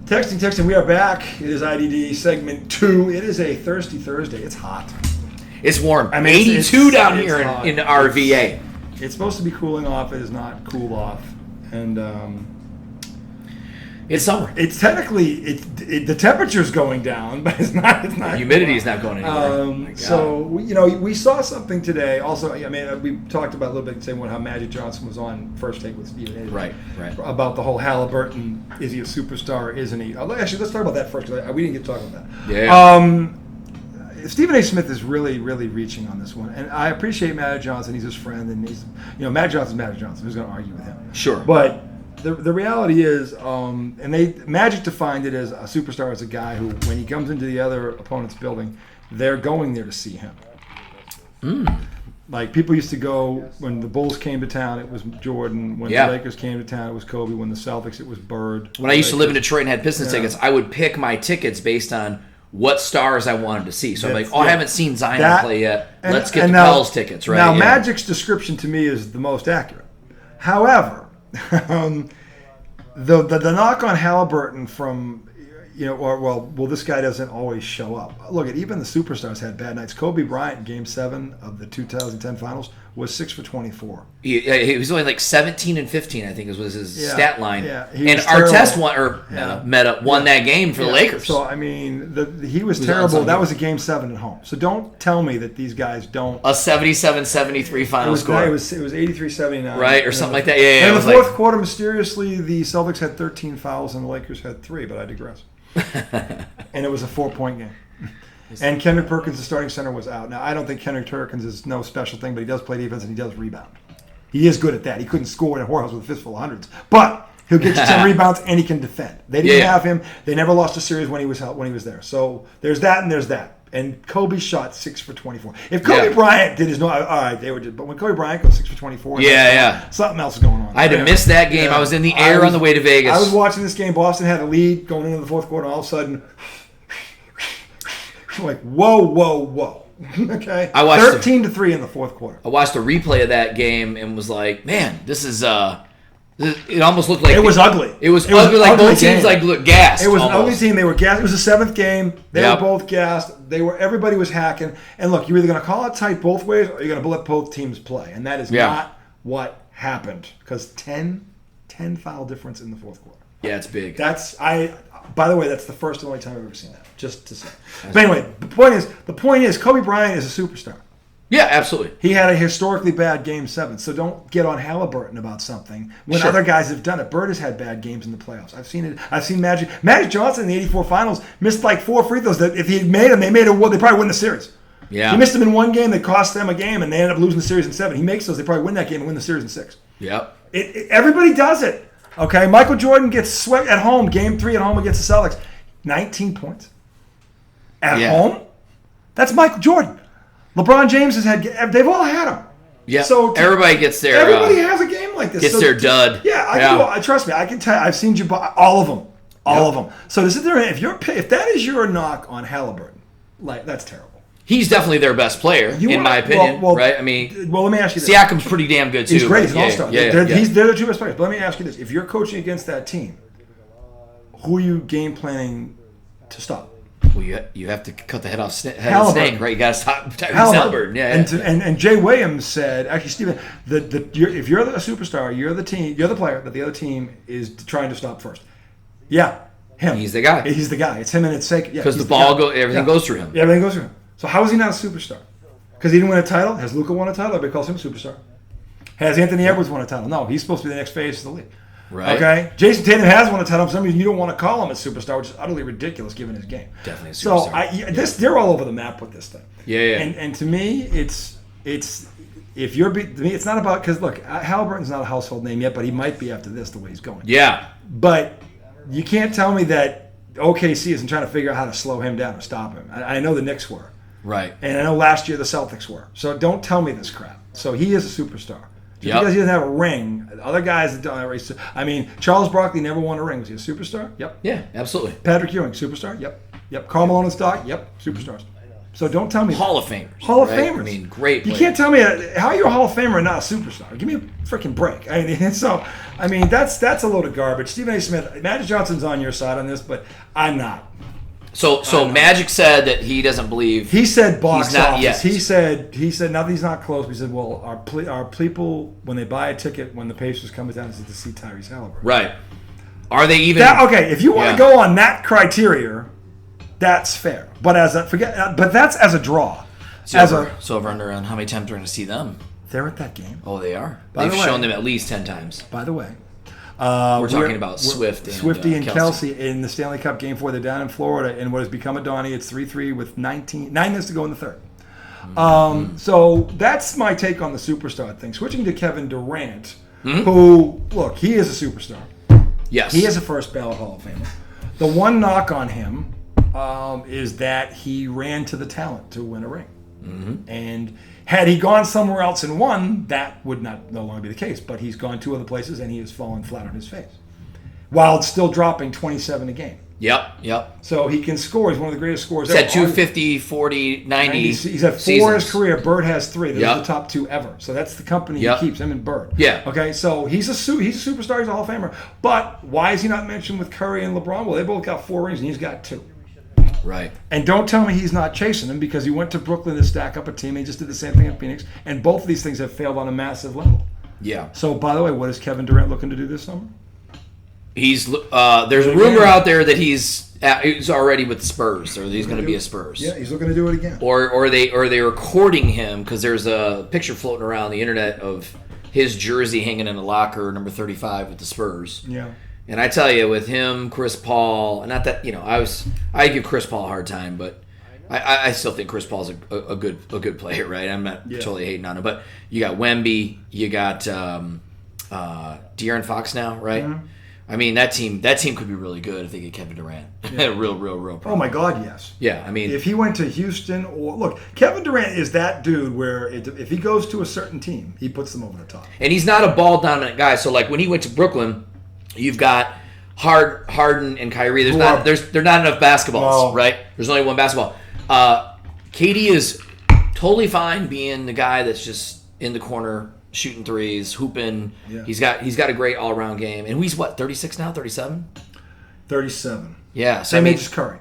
Texting. We are back. It is IDD segment 2. It is a thirsty Thursday. It's hot. It's warm. I mean, 82 down here in RVA. It's supposed to be cooling off. It is not cooled off, and it's summer. It's technically the temperature's going down, but it's not. The humidity is not going anywhere. So we saw something today. Also, I mean, we talked about a little bit saying how Magic Johnson was on First Take with Stephen A. Right. About the whole Haliburton. Is he a superstar? Isn't he? Actually, let's talk about that first. Because we didn't get to talk about that. Yeah. Stephen A. Smith is really, really reaching on this one, and I appreciate Magic Johnson. He's his friend, and he's Magic Johnson's Magic Johnson. Who's going to argue with him? Sure. But the reality is, and Magic defined it as a superstar as a guy who, when he comes into the other opponent's building, they're going there to see him. Like people used to go when the Bulls came to town, it was Jordan. When the Lakers came to town, it was Kobe. When the Celtics, it was Bird. When I used to live in Detroit and had Pistons tickets, I would pick my tickets based on what stars I wanted to see. So I'm like, I haven't seen Zion play yet. Let's get the Pels tickets, right? Now, Magic's description to me is the most accurate. However, the knock on Haliburton from, this guy doesn't always show up. Look, even the superstars had bad nights. Kobe Bryant, Game 7 of the 2010 Finals, was 6 for 24. He was only like 17 and 15, I think, was his stat line. Yeah, and Artest won that game for the Lakers. So, I mean, he was terrible. That was a Game 7 at home. So don't tell me that these guys don't. A 77-73 final score. It was 83-79. Right, or something like that. Yeah. And in the fourth quarter, mysteriously, the Celtics had 13 fouls and the Lakers had 3, but I digress. And it was a 4-point game. And Kendrick Perkins, the starting center, was out. Now, I don't think Kendrick Perkins is no special thing, but he does play defense and he does rebound. He is good at that. He couldn't score in a whorehouse with a fistful of hundreds, but he'll get you 10 rebounds and he can defend. They didn't have him. They never lost a series when he was there. So there's that and there's that. And Kobe shot 6 for 24. If Kobe Bryant did his all right, they were. But when Kobe Bryant goes 6 for 24, something else is going on. I had to miss that game. I was in the air on the way to Vegas. I was watching this game. Boston had a lead going into the fourth quarter, and all of a sudden, like whoa. Okay, I watched 13-3 in the fourth quarter. I watched a replay of that game and was like, man, this is it almost looked like it was ugly. It was ugly. Like both teams looked gassed. It was almost. an ugly team. They were gassed. It was the 7th game. They were both gassed. Everybody was hacking. And look, you're either going to call it tight both ways, or you're going to let both teams play. And that is not what happened, because 10 foul difference in the fourth quarter. Yeah, it's big. By the way, that's the first and only time I've ever seen that. Just to say. But anyway, the point is, Kobe Bryant is a superstar. Yeah, absolutely. He had a historically bad Game 7, so don't get on Haliburton about something when other guys have done it. Bird has had bad games in the playoffs. I've seen it. I've seen Magic Johnson in the '84 Finals missed like 4 free throws that if he had made them, they probably win the series. Yeah. He missed them in one game that cost them a game, and they ended up losing the series in 7. He makes those, they probably win that game and win the series in 6. Yep. Everybody does it. Okay, Michael Jordan gets swept at home, Game 3 at home against the Celtics. 19 points. At home? That's Michael Jordan. LeBron James has had, they've all had them. Yeah, so everybody gets their... Everybody has a game like this. Gets their dud. Yeah, trust me, I can tell you, I've seen you buy all of them. All of them. So to sit there, if that is your knock on Haliburton, that's terrible. He's definitely their best player, in my opinion, right? I mean, let me ask you this. Siakam's pretty damn good, too. He's great. He's an all-star. They're the 2 best players. But let me ask you this. If you're coaching against that team, who are you game planning to stop? Well, you have to cut the head off of the snake, right? You got to stop Haliburton. And Jay Williams said, actually, Stephen, if you're a superstar, you're the player that the other team is trying to stop first. Yeah, him. He's the guy. He's the guy. It's him and it's sake. Because the ball everything goes through him. Yeah, everything goes through him. So how is he not a superstar? Because he didn't win a title? Has Luka won a title? Everybody calls him a superstar. Has Anthony Edwards won a title? No, he's supposed to be the next face of the league. Right. Okay? Jason Tatum has won a title. For some reason, you don't want to call him a superstar, which is utterly ridiculous given his game. Definitely a superstar. So they're all over the map with this thing. Yeah. And to me, it's not about, because look, Haliburton's not a household name yet, but he might be after this the way he's going. Yeah. But you can't tell me that OKC isn't trying to figure out how to slow him down or stop him. I know the Knicks were. Right. And I know last year the Celtics were. So don't tell me this crap. So he is a superstar. Just because he doesn't have a ring, other guys that don't have a ring. I mean, Charles Barkley never won a ring. Was he a superstar? Yep. Yeah, absolutely. Patrick Ewing, superstar? Yep. Karl Malone and Stock? Yep, superstars. So don't tell me Hall of Famers. Hall of right? Famers. I mean, great You players. can't tell me how you're a Hall of Famer and not a superstar. Give me a freaking break. That's a load of garbage. Stephen A. Smith, Magic Johnson's on your side on this, but I'm not. So Magic said that he doesn't believe. He said box he's not office. yet. He said nothing's not close. He said, well, our people when they buy a ticket when the Pacers come down is to see Tyrese Haliburton. Right. Are they even? Okay, if you want to go on that criteria, that's fair. But that's as a draw. So over under on how many times we're going to see them. They're at that game. Oh, they are. By They've the way, shown them at least 10 times. By the way, we're talking about Swifty and Kelsey in the Stanley Cup Game 4. They're down in Florida in what has become a Donnie. It's 3-3 with 9 minutes to go in the third. So that's my take on the superstar thing. Switching to Kevin Durant, who, look, he is a superstar. Yes. He is a first ballot Hall of Famer. The one knock on him is that he ran to the talent to win a ring. And had he gone somewhere else and won, that would no longer be the case. But he's gone 2 other places and he has fallen flat on his face, while still dropping 27 a game. Yep. So he can score. He's one of the greatest scorers He's ever. had 250, 40, 90 He's had 4 seasons. in his career. Bird has 3. Those Yep. are the top 2 ever. So that's the company Yep. he keeps, him and Bird. Yeah. Okay, so he's a superstar. He's a Hall of Famer. But why is he not mentioned with Curry and LeBron? Well, they both got 4 rings and he's got 2. Right. And don't tell me he's not chasing them, because he went to Brooklyn to stack up a team. He just did the same thing in Phoenix. And both of these things have failed on a massive level. Yeah. So, by the way, what is Kevin Durant looking to do this summer? There's a rumor out there that he's already with the Spurs, or he's going to be a Spurs. Yeah, he's looking to do it again. Or they're courting him, because there's a picture floating around the internet of his jersey hanging in a locker, number 35 with the Spurs. Yeah. And I tell you, with him, Chris Paul, not that I give Chris Paul a hard time, but I still think Chris Paul's a good player, right? I'm not totally hating on him, but you got Wemby, you got De'Aaron Fox now, right? Mm-hmm. I mean, that team could be really good if they get Kevin Durant. Yeah. real problem. Oh my God, yes. Yeah, I mean, if he went to Houston, or look, Kevin Durant is that dude where if he goes to a certain team, he puts them over the top. And he's not a ball dominant guy. So like when he went to Brooklyn, you've got Harden and Kyrie. There's not enough basketballs, right? There's only one basketball. KD is totally fine being the guy that's just in the corner, shooting threes, hooping. Yeah. He's got a great all-around game. And he's what, 36 now, 37? 37. Yeah. So same age as Curry.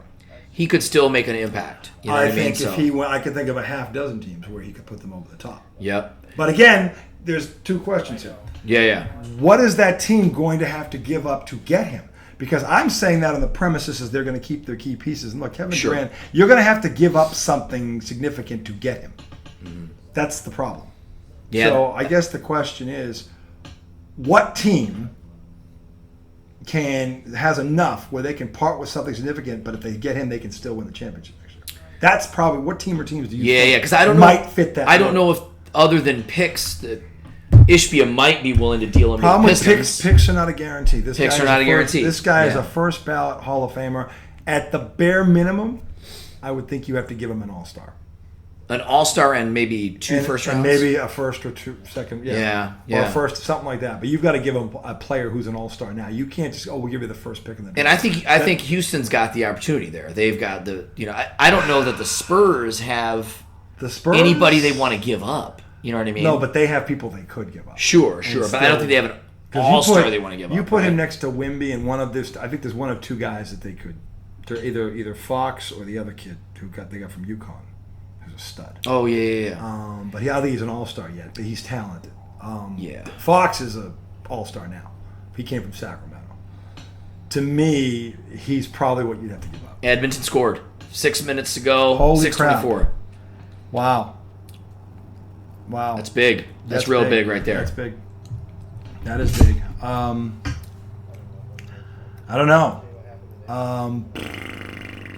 He could still make an impact. You know I what think I mean? if he went, I could think of a half dozen teams where he could put them over the top. Yep. But again, there's 2 questions here. Yeah. What is that team going to have to give up to get him? Because I'm saying that on the premises is they're going to keep their key pieces. And look, Kevin Durant, you're going to have to give up something significant to get him. Mm-hmm. That's the problem. Yeah. So I guess the question is, what team has enough where they can part with something significant, but if they get him, they can still win the championship next year? That's probably what team or teams do you think because I don't might fit that. I don't know if other than picks that Ishbia might be willing to deal him. Problem with picks are not a guarantee. Picks are not a guarantee. This guy is a first ballot Hall of Famer. At the bare minimum, I would think you have to give him an all-star. An all-star and maybe 2 first rounds? And maybe a first or 2 second. Yeah. Or a first, something like that. But you've got to give him a player who's an all-star now. You can't just, we'll give you the first pick in the draft. And I think Houston's got the opportunity there. They've got I don't know that the Spurs have anybody they want to give up. You know what I mean? No, but they have people they could give up. Sure. But I don't think they have an all-star they want to give up. You put him next to Wemby and I think there's one of 2 guys that they could. They're either Fox or the other kid they got from UConn. A stud. Oh yeah. But I don't think he's an all-star yet, but he's talented. Yeah. Fox is an all-star now. He came from Sacramento. To me, he's probably what you'd have to give up. Edmonton scored 6 minutes to go. Holy 6:24. Crap. Wow. That's big. That's real big right there. That's big. That is big. I don't know.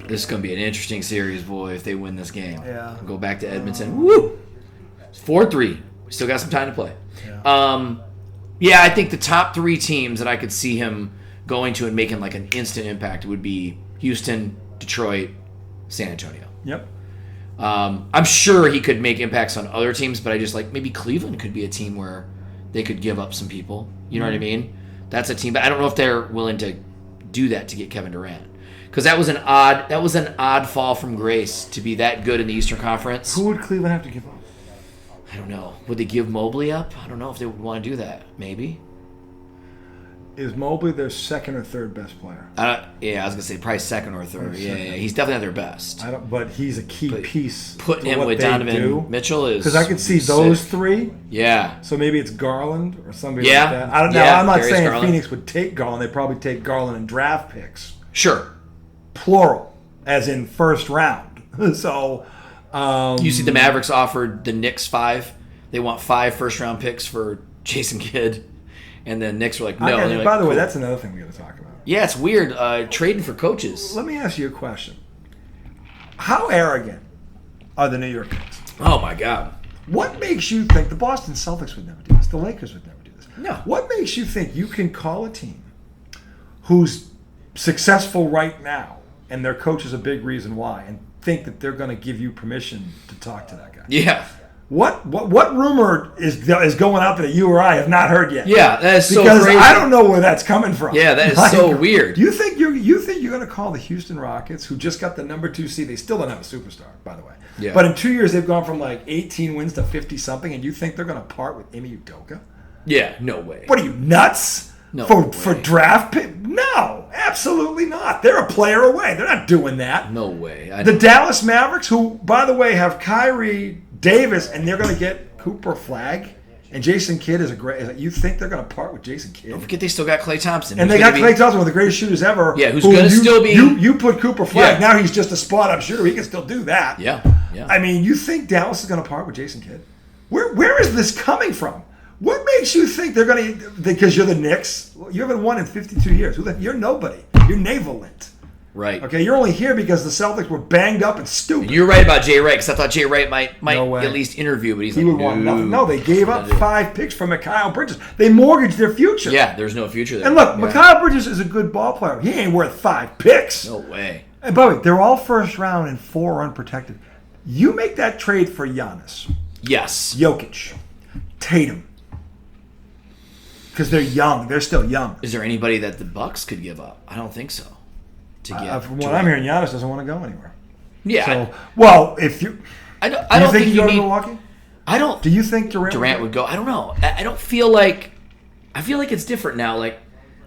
This is going to be an interesting series, boy, if they win this game. Yeah. Go back to Edmonton. Woo! It's 4-3. We still got some time to play. Yeah. I think the top 3 teams that I could see him going to and making like an instant impact would be Houston, Detroit, San Antonio. Yep. I'm sure he could make impacts on other teams, but I just maybe Cleveland could be a team where they could give up some people. You know what I mean? That's a team, but I don't know if they're willing to do that to get Kevin Durant. Because that was an odd fall from grace to be that good in the Eastern Conference. Who would Cleveland have to give up? I don't know. Would they give Mobley up? I don't know if they would want to do that. Maybe. Is Mobley their second or third best player? Yeah, I was gonna say probably second or third. Yeah, he's definitely not their best. But he's a key piece. Putting him with Donovan Mitchell is because I could see those three. Yeah. So maybe it's Garland or somebody like Yeah. that. I don't know. I'm not Darius saying Garland. Phoenix would take Garland. They'd probably take Garland in draft picks. Sure. Plural, as in first round. So. You see the Mavericks offered the Knicks 5. They want 5 first-round picks for Jason Kidd. And then Knicks were like, no. Okay, by the way, that's another thing we got to talk about. Yeah, it's weird. Trading for coaches. Let me ask you a question. How arrogant are the New York Knicks? Oh, my God. What makes you think the Boston Celtics would never do this? The Lakers would never do this. No. What makes you think you can call a team who's successful right now, and their coach is a big reason why, and think that they're going to give you permission to talk to that guy? Yeah. What rumor is going out that you or I have not heard yet? Yeah, that is so because crazy. I don't know where that's coming from. Yeah, that is so weird. You think you're going to call the Houston Rockets, who just got the number 2 seed? They still don't have a superstar, by the way. Yeah. But in 2 years, they've gone from like 18 wins to 50 something, and you think they're going to part with Ime Udoka? Yeah, no way. What are you, nuts? No for draft pick? No, absolutely not. They're a player away. They're not doing that. No way. The Dallas Mavericks, who by the way have Kyrie, Davis, and they're going to get Cooper Flagg, and Jason Kidd is a great. You think they're going to part with Jason Kidd? Don't forget they still got Klay Thompson. And they got Klay Thompson, one of the greatest shooters ever. Yeah, who's going to still be. You put Cooper Flagg. Yeah. Now he's just a spot-up shooter. He can still do that. Yeah. I mean, you think Dallas is going to part with Jason Kidd? Where is this coming from? What makes you think they're going to? Because you're the Knicks. You haven't won in 52 years. You're nobody. You're navalent. Right. Okay, you're only here because the Celtics were banged up and stupid. And you're right about Jay Wright, because I thought Jay Wright might No at least interview, but he would want nothing. No, they gave up 5 picks for Mikal Bridges. They mortgaged their future. Yeah, there's no future there. And look, Mikal Bridges is a good ball player. He ain't worth 5 picks. No way. And by the way, they're all first round and 4 unprotected. You make that trade for Giannis, Yes. Jokic, Tatum, because they're young. They're still young. Is there anybody that the Bucks could give up? I don't think so. From what I'm hearing, Giannis doesn't want to go anywhere. Yeah. So, well, if you, I don't think you you go to need. Milwaukee? I don't. Do you think Durant would go? I don't know. I don't feel like. I feel like it's different now. Like,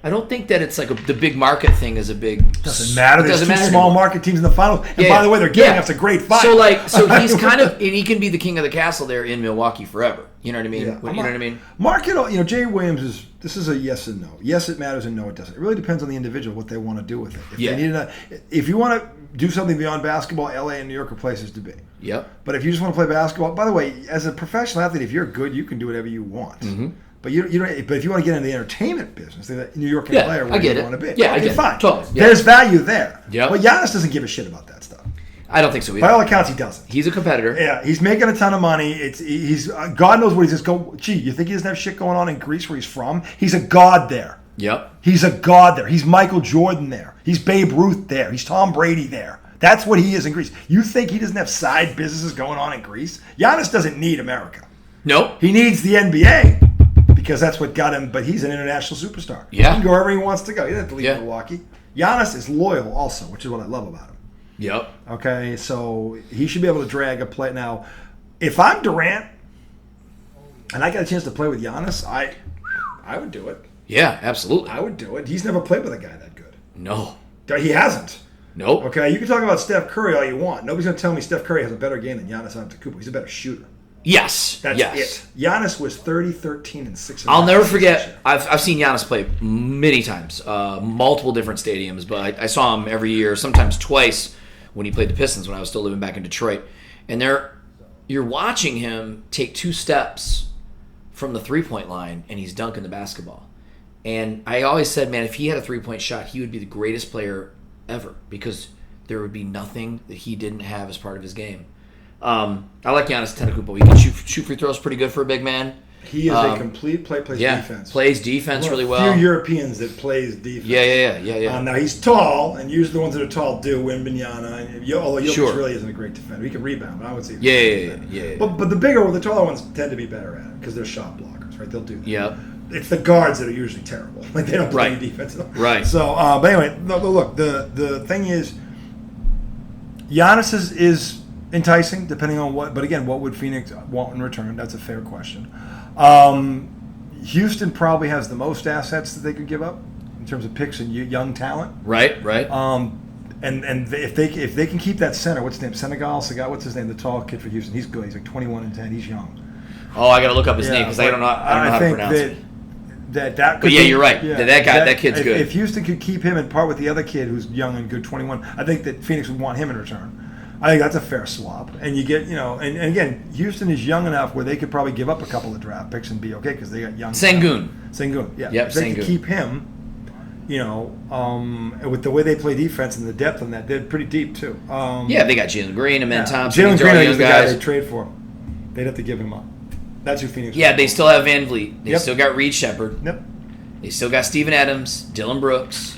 I don't think that it's like the big market thing is a big. Doesn't matter. There's doesn't 2 matter small anymore. market teams in the finals. And by the way, they're giving us a great fight. So he's kind of, and he can be the king of the castle there in Milwaukee forever. You know what I mean? Yeah. You know what I mean? Market, Jay Williams this is a yes and no. Yes, it matters, and no, it doesn't. It really depends on the individual, what they want to do with it. If you want to do something beyond basketball, LA and New York are places to be. Yep. But if you just want to play basketball, by the way, as a professional athlete, if you're good, you can do whatever you want. Mm-hmm. But you don't. But if you want to get into the entertainment business, New York and LA are where you want to be. Yeah, I get it. Fine. Totally. Yeah. There's value there. Yep. But Giannis doesn't give a shit about that stuff. I don't think so either. By all accounts, he doesn't. He's a competitor. Yeah, he's making a ton of money. He's God knows what he's just go. Gee, you think he doesn't have shit going on in Greece where he's from? He's a god there. Yep. He's a god there. He's Michael Jordan there. He's Babe Ruth there. He's Tom Brady there. That's what he is in Greece. You think he doesn't have side businesses going on in Greece? Giannis doesn't need America. Nope. He needs the NBA because that's what got him. But he's an international superstar. Yeah. He can go wherever he wants to go. He doesn't have to leave Yeah. Milwaukee. Giannis is loyal also, which is what I love about him. Yep. Okay, so he should be able to drag a play. Now, if I'm Durant and I got a chance to play with Giannis, I would do it. Yeah, absolutely. I would do it. He's never played with a guy that good. No. He hasn't. Nope. Okay, you can talk about Steph Curry all you want. Nobody's going to tell me Steph Curry has a better game than Giannis Antetokounmpo. He's a better shooter. Yes. That's it. Giannis was 30, 13, and 6. I'll never forget. I've seen Giannis play many times, multiple different stadiums, but I saw him every year, sometimes twice, when he played the Pistons when I was still living back in Detroit. And you're watching him take 2 steps from the three-point line, and he's dunking the basketball. And I always said, man, if he had a three-point shot, he would be the greatest player ever because there would be nothing that he didn't have as part of his game. I like Giannis Antetokounmpo. He can shoot free throws pretty good for a big man. He is a complete plays defense. Plays defense really well. Few Europeans that plays defense. Yeah. Now he's tall, and usually the ones that are tall do. Wembanyama, although Jokic really isn't a great defender. He can rebound, but I would say yeah. But the taller ones tend to be better at it because they're shot blockers, right? They'll do that. Yep. it's the guards that are usually terrible. Like they don't play any defense. Right. So, but anyway, look, the thing is, Giannis is enticing depending on what. But again, what would Phoenix want in return? That's a fair question. Houston probably has the most assets that they could give up in terms of picks and young talent. Right. And if they can keep that center, what's his name? Senegal, what's his name? The tall kid for Houston. He's good. He's like 21 and 10. He's young. Oh, I got to look up his name because I don't know how to pronounce it. That could but you're right. Yeah, that kid's good. If Houston could keep him and part with the other kid who's young and good, 21, I think that Phoenix would want him in return. I think that's a fair swap. And you get, and again, Houston is young enough where they could probably give up a couple of draft picks and be okay because they got young. Sengun, yeah. Yep, if they could keep him, with the way they play defense and the depth on that, they're pretty deep too. They got Jalen Green and Ben Thompson. Jalen Green is the guy they trade for. They'd have to give him up. That's who Phoenix. Yeah, they still have Van Vliet. They still got Reed Shepherd. Yep. They still got Steven Adams, Dylan Brooks.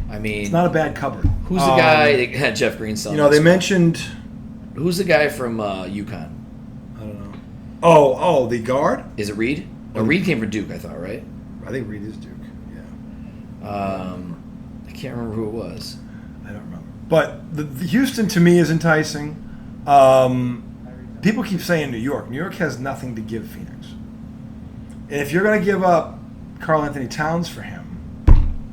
I mean, it's not a bad cupboard. Who's the guy? They had Jeff Green. They mentioned. Who's the guy from UConn? I don't know. Oh, the guard. Is it Reed? No, Reed came from Duke. I thought, right? I think Reed is Duke. Yeah. I can't remember who it was. I don't remember. But the Houston to me is enticing. People keep saying New York. New York has nothing to give Phoenix. And if you're going to give up Karl Anthony Towns for him,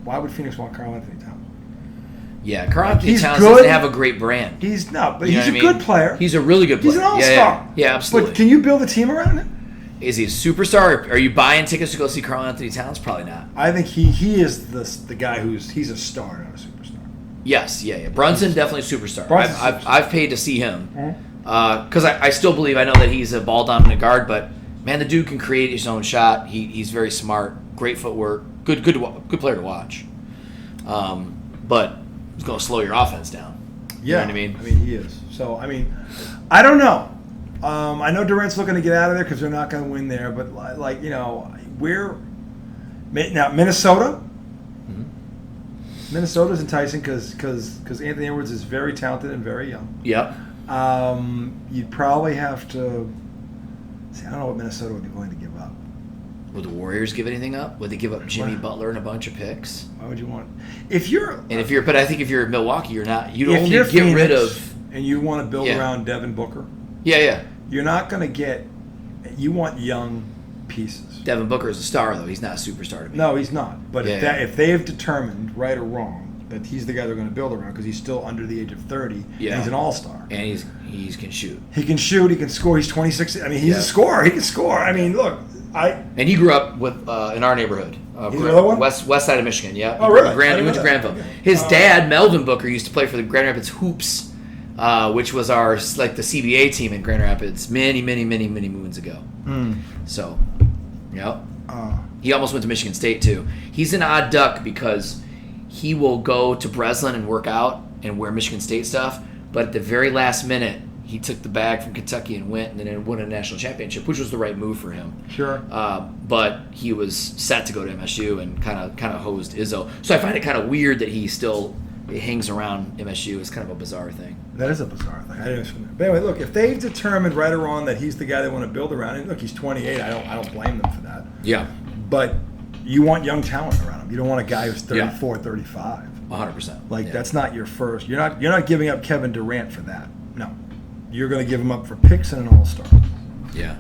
why would Phoenix want Karl Anthony Towns? Yeah, Karl Anthony Towns doesn't have a great brand. He's not, but he's a good player. He's a really good player. He's an all-star. Yeah, absolutely. But can you build a team around him? Is he a superstar? Are you buying tickets to go see Karl Anthony Towns? Probably not. I think he is the guy he's a star, not a superstar. Yes, yeah. Brunson definitely a superstar. I've paid to see him because I still believe I know that he's a ball dominant guard, but man, the dude can create his own shot. He's very smart, great footwork, good player to watch. But he's going to slow your offense down. You know what I mean? I mean, he is. So, I mean, I don't know. I know Durant's looking to get out of there because they're not going to win there. But, Minnesota? Mm-hmm. Minnesota's enticing because Anthony Edwards is very talented and very young. Yep. You'd probably have to see. I don't know what Minnesota would be willing to give up. Would the Warriors give anything up? Would they give up Jimmy Butler and a bunch of picks? Why would you want? But I think if you're Milwaukee, you're not. You'd only get Phoenix, rid of. And you want to build around Devin Booker. Yeah. You're not going to get. You want young pieces. Devin Booker is a star, though. He's not a superstar to me. No, he's not. But if they have determined, right or wrong, that he's the guy they're going to build around because he's still under the age of 30, and he's an all-star. And he can shoot. He can shoot. He can score. He's 26. I mean, he's a scorer. He can score. I mean, look. And he grew up with in our neighborhood. He's another one? West side of Michigan, yeah. Oh, really? He went to Granville. Okay. His dad, Melvin Booker, used to play for the Grand Rapids Hoops, which was our the CBA team in Grand Rapids many moons ago. So, he almost went to Michigan State too. He's an odd duck because he will go to Breslin and work out and wear Michigan State stuff, but at the very last minute, he took the bag from Kentucky and went and then won a national championship, which was the right move for him. Sure. But he was set to go to MSU and kind of hosed Izzo. So I find it kind of weird that he still hangs around MSU. It's kind of a bizarre thing. That is a bizarre thing. I didn't understand that. But anyway, look, if they've determined right or wrong that he's the guy they want to build around, and look, he's 28. I don't blame them for that. Yeah. But you want young talent around him. You don't want a guy who's 34, 35. 100%. That's not your first. You're not giving up Kevin Durant for that. No. You're going to give him up for picks and an all-star. Yeah.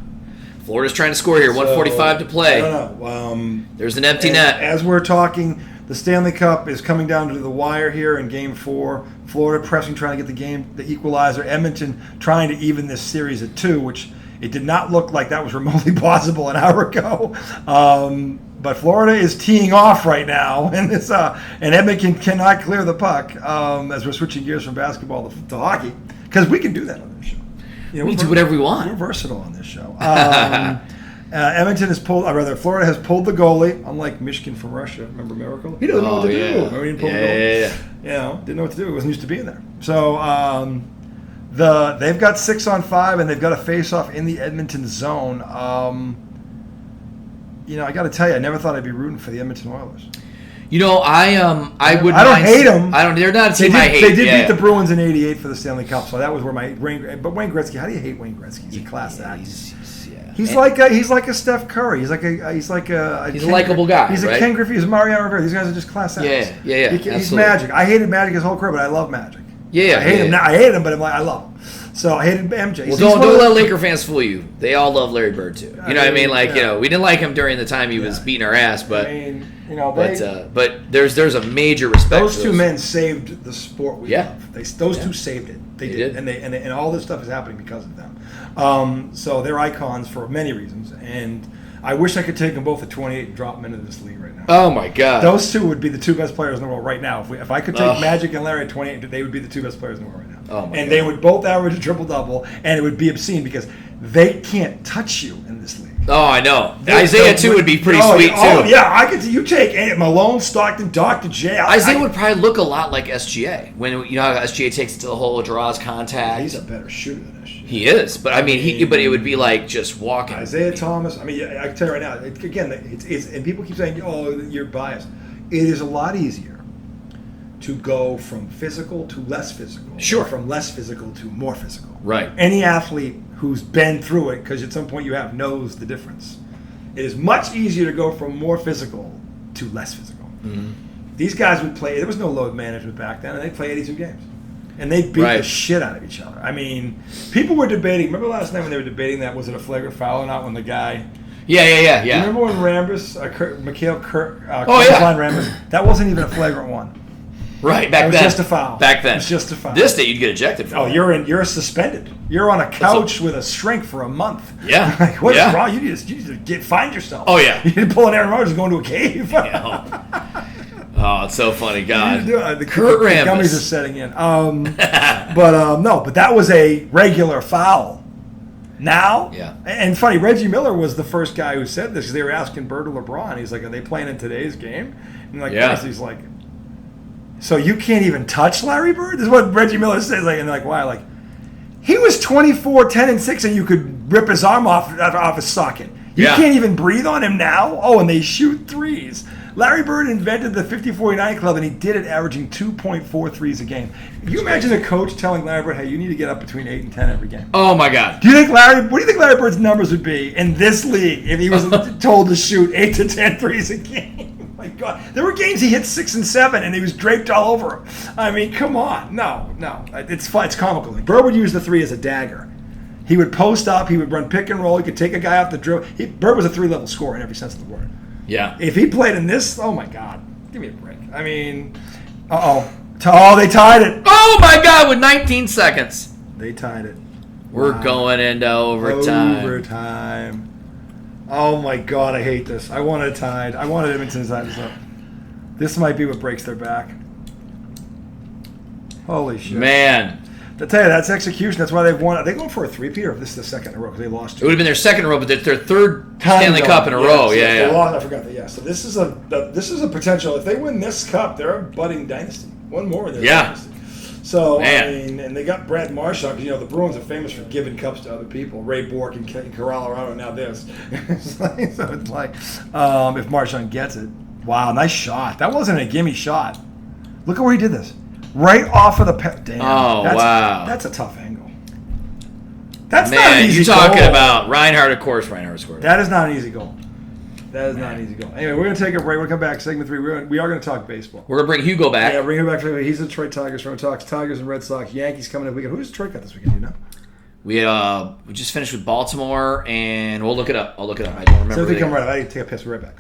Florida's trying to score here. 1:45 to play. I don't know. There's an empty net. As we're talking, the Stanley Cup is coming down to the wire here in Game 4. Florida pressing, trying to get the equalizer. Edmonton trying to even this series at 2, which it did not look like that was remotely possible an hour ago. But Florida is teeing off right now, and Edmonton cannot clear the puck as we're switching gears from basketball to hockey. Because we can do that on this show. We do whatever we want. We're versatile on this show. Edmonton has Florida has pulled the goalie, unlike Michigan from Russia. Remember Miracle? He doesn't know what to do. Remember he pulled the goalie? Yeah. Didn't know what to do. He wasn't used to being there. So they've got 6-on-5, and they've got a face-off in the Edmonton zone. I got to tell you, I never thought I'd be rooting for the Edmonton Oilers. I wouldn't. I don't hate them. They're not a team I hate. They did beat the Bruins in '88 for the Stanley Cup, so that was where but Wayne Gretzky. How do you hate Wayne Gretzky? He's a class act. He's like a Steph Curry. He's like a likable guy. He's a Ken Griffey. He's Mariano Rivera. These guys are just class acts. Yeah. He's Magic. I hated Magic his whole career, but I love Magic. Yeah, I hate him now. I hate him, but I love him. So I hated MJ. Well, don't let Laker fans fool you. They all love Larry Bird too. You know what I mean? Like we didn't like him during the time he was beating our ass, but but there's a major respect. Those two men saved the sport we love. Those two saved it. They did. And all this stuff is happening because of them. So they're icons for many reasons, and I wish I could take them both at 28 and drop them into this league right now. Oh my God! Those two would be the two best players in the world right now. If I could take Magic and Larry at 28, they would be the two best players in the world right now. Oh my God. They would both average a triple-double, and it would be obscene because they can't touch you in this league. Oh, I know. Isaiah too would be pretty sweet too. Oh yeah, I could. You take Malone, Stockton, Dr. J. Isaiah would probably look a lot like SGA when you know how SGA takes it to the hole, draws contact. He's a better shooter than SGA. He is, but I mean, but it would be like just walking. Isaiah Thomas. I mean, I can tell you right now. It's and people keep saying, "Oh, you're biased." It is a lot easier to go from physical to less physical. Sure. From less physical to more physical. Right. Any athlete who's been through it, because at some point you have, knows the difference. It is much easier to go from more physical to less physical. Mm-hmm. These guys would play. There was no load management back then, and they play 82 games. And they beat the shit out of each other. I mean, people were debating. Remember last night when they were debating that, was it a flagrant foul or not when the guy... Yeah. You remember when Rambis, Mikhail yeah. Rambis, that wasn't even a flagrant one. Right, back then. It was just a foul. Back then. It was just a foul. This day you'd get ejected for that. You're suspended. You're on a couch with a shrink for a month. Yeah. Like, what's wrong? You need to find yourself. Oh, yeah. You need to pull an Aaron Rodgers and go into a cave. Oh, it's so funny, God. The Kurt Rambis. The gummies are setting in. But that was a regular foul. Now, and funny, Reggie Miller was the first guy who said this because they were asking Bird or LeBron. He's like, "Are they playing in today's game?" And he's like, "So you can't even touch Larry Bird?" This is what Reggie Miller says. Like, and they're like, "Why?" Like, he was 24, 10, and 6, and you could rip his arm off his socket. You can't even breathe on him now. Oh, and they shoot threes. Larry Bird invented the 50-49 club, and he did it averaging 2.4 threes a game. Can you imagine a coach telling Larry Bird, "Hey, you need to get up between 8 and 10 every game"? Oh my God! What do you think Larry Bird's numbers would be in this league if he was told to shoot 8 to 10 threes a game? My God, there were games he hit 6 and 7, and he was draped all over him. I mean, come on, no, it's fun. It's comical. Bird would use the three as a dagger. He would post up. He would run pick and roll. He could take a guy off the drill. Bird was a 3-level scorer in every sense of the word. Yeah. If he played in this, oh my God, give me a break. I mean, they tied it. Oh my God, with 19 seconds. They tied it. We're going into overtime. Overtime. Oh my God, I hate this. I wanted it tied. I wanted Edmonton to tie this up. This might be what breaks their back. Holy shit. Man. I tell you, that's execution. That's why they've won. Are they going for a three-peat, or this is the second in a row because they lost two? It would have been their second in a row, but their third Stanley Cup in a row. Yeah. I forgot that. Yeah. So this is a potential. If they win this cup, they're a budding dynasty. One more in their dynasty. So man. I mean, and they got Brad Marchand because the Bruins are famous for giving cups to other people. Ray Bourque in Colorado. Now this. So it's like if Marchand gets it, wow, nice shot. That wasn't a gimme shot. Look at where he did this. Right off of the damn. Oh, wow. That's a tough angle. That's not an easy goal. You're talking about Reinhardt, of course. Reinhardt scored. That is not an easy goal. Not an easy goal. Anyway, we're going to take a break. We'll come back. Segment 3. We are going to talk baseball. We're going to bring Hugo back. Yeah, bring him back. He's the Detroit Tigers. We're going to talk Tigers and Red Sox. Yankees coming up weekend. Who does Detroit got this weekend? Do you know? We just finished with Baltimore, and we'll look it up. I'll look it up. I don't remember. So they come right up. I take a piss. We're right back.